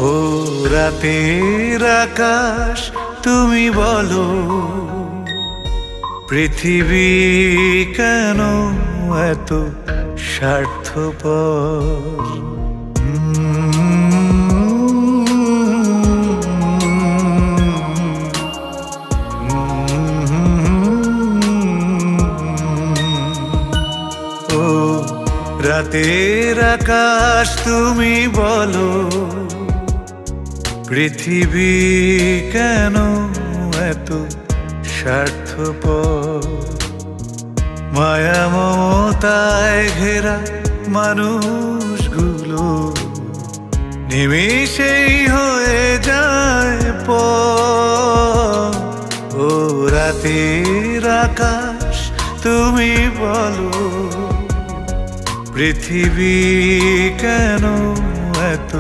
ও রাতের আকাশ তুমি বলো, পৃথিবী কেন এত স্বার্থপর? ও রাতের আকাশ তুমি বলো, পৃথিবী কেন এত স্বার্থপর? মায়া মমতায় ঘেরা মানুষগুলো নিমিষেই হয়ে যায় পর। ও রাতের আকাশ তুমি বলো, পৃথিবী কেন এত